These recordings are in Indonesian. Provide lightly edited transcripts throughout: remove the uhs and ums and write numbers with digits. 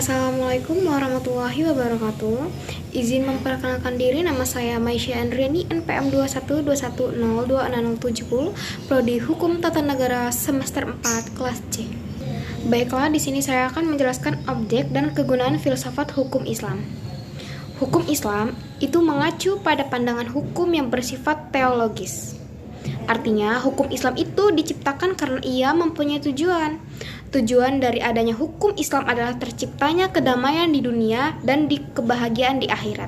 Assalamualaikum warahmatullahi wabarakatuh. Izin memperkenalkan diri, nama saya Maisha Andriani, NPM 212102670, Prodi Hukum Tata Negara semester 4 kelas C. Baiklah, di sini saya akan menjelaskan objek dan kegunaan filsafat hukum Islam. Hukum Islam itu mengacu pada pandangan hukum yang bersifat teologis. Artinya, hukum Islam itu diciptakan karena ia mempunyai tujuan. Tujuan dari adanya hukum Islam adalah terciptanya kedamaian di dunia dan kebahagiaan di akhirat.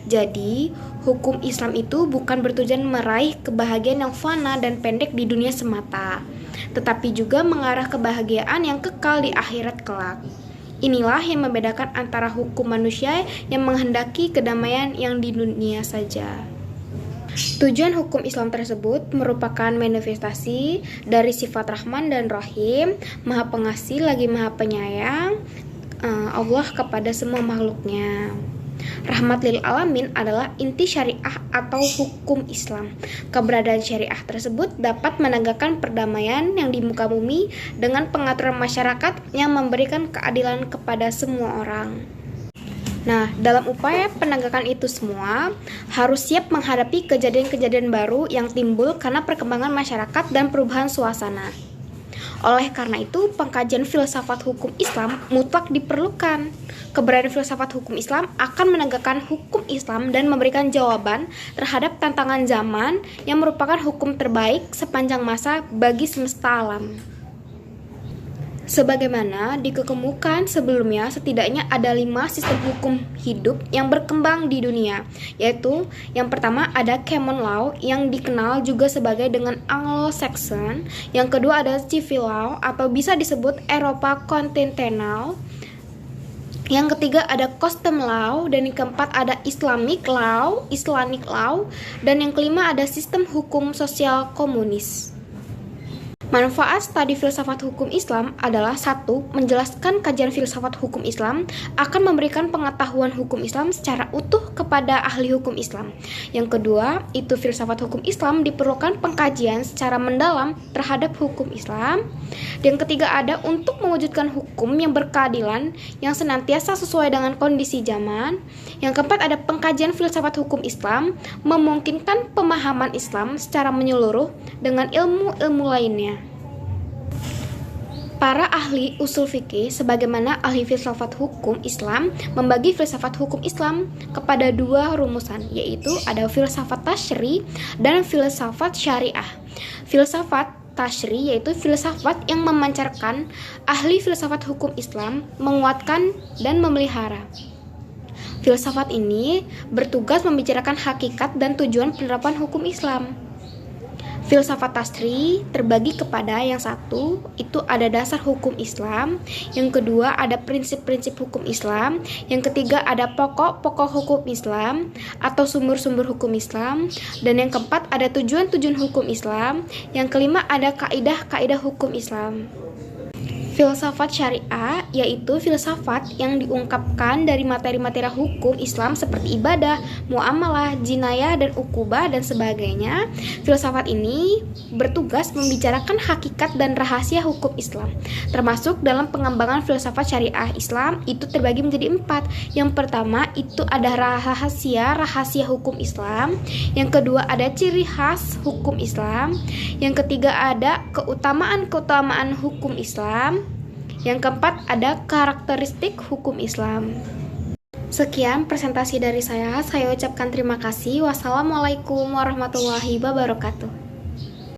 Jadi, hukum Islam itu bukan bertujuan meraih kebahagiaan yang fana dan pendek di dunia semata, tetapi juga mengarah kebahagiaan yang kekal di akhirat kelak. Inilah yang membedakan antara hukum manusia yang menghendaki kedamaian yang di dunia saja. Tujuan hukum Islam tersebut merupakan manifestasi dari sifat Rahman dan Rahim, Maha Pengasih lagi Maha Penyayang, Allah kepada semua makhluknya. Rahmat lil alamin adalah inti syariah atau hukum Islam. Keberadaan syariah tersebut dapat menegakkan perdamaian yang di muka bumi dengan pengaturan masyarakat yang memberikan keadilan kepada semua orang. Nah, dalam upaya penegakan itu semua, harus siap menghadapi kejadian-kejadian baru yang timbul karena perkembangan masyarakat dan perubahan suasana. Oleh karena itu, pengkajian filsafat hukum Islam mutlak diperlukan. Keberadaan filsafat hukum Islam akan menegakkan hukum Islam dan memberikan jawaban terhadap tantangan zaman yang merupakan hukum terbaik sepanjang masa bagi semesta alam. Sebagaimana dikemukakan sebelumnya, setidaknya ada 5 sistem hukum hidup yang berkembang di dunia, yaitu yang pertama ada Common Law yang dikenal juga sebagai dengan Anglo-Saxon, yang kedua ada Civil Law atau bisa disebut Eropa Kontinental, yang ketiga ada Custom Law, dan yang keempat ada Islamic Law, dan yang kelima ada sistem hukum sosial komunis. Manfaat studi filsafat hukum Islam adalah 1. Menjelaskan kajian filsafat hukum Islam akan memberikan pengetahuan hukum Islam secara utuh kepada ahli hukum Islam. Yang kedua, itu filsafat hukum Islam diperlukan pengkajian secara mendalam terhadap hukum Islam. Yang ketiga ada untuk mewujudkan hukum yang berkeadilan yang senantiasa sesuai dengan kondisi zaman. Yang keempat ada pengkajian filsafat hukum Islam memungkinkan pemahaman Islam secara menyeluruh dengan ilmu-ilmu lainnya. Para ahli usul fikih sebagaimana ahli filsafat hukum Islam membagi filsafat hukum Islam kepada 2 rumusan, yaitu ada filsafat tasyri dan filsafat syariah. Filsafat tasyri yaitu filsafat yang memancarkan, ahli filsafat hukum Islam menguatkan dan memelihara. Filsafat ini bertugas membicarakan hakikat dan tujuan penerapan hukum Islam. Filsafat tasri terbagi kepada yang satu, itu ada dasar hukum Islam, yang kedua ada prinsip-prinsip hukum Islam, yang ketiga ada pokok-pokok hukum Islam atau sumber-sumber hukum Islam, dan yang keempat ada tujuan-tujuan hukum Islam, yang kelima ada kaidah-kaidah hukum Islam. Filsafat syariah yaitu filsafat yang diungkapkan dari materi-materi hukum Islam seperti ibadah, muamalah, jinayah, dan ukubah dan sebagainya. Filsafat ini bertugas membicarakan hakikat dan rahasia hukum Islam. Termasuk dalam pengembangan filsafat syariah Islam itu terbagi menjadi 4. Yang pertama itu ada rahasia hukum Islam. Yang kedua ada ciri khas hukum Islam. Yang ketiga ada keutamaan hukum Islam. Yang keempat ada karakteristik hukum Islam. Sekian presentasi dari saya ucapkan terima kasih. Wassalamualaikum warahmatullahi wabarakatuh.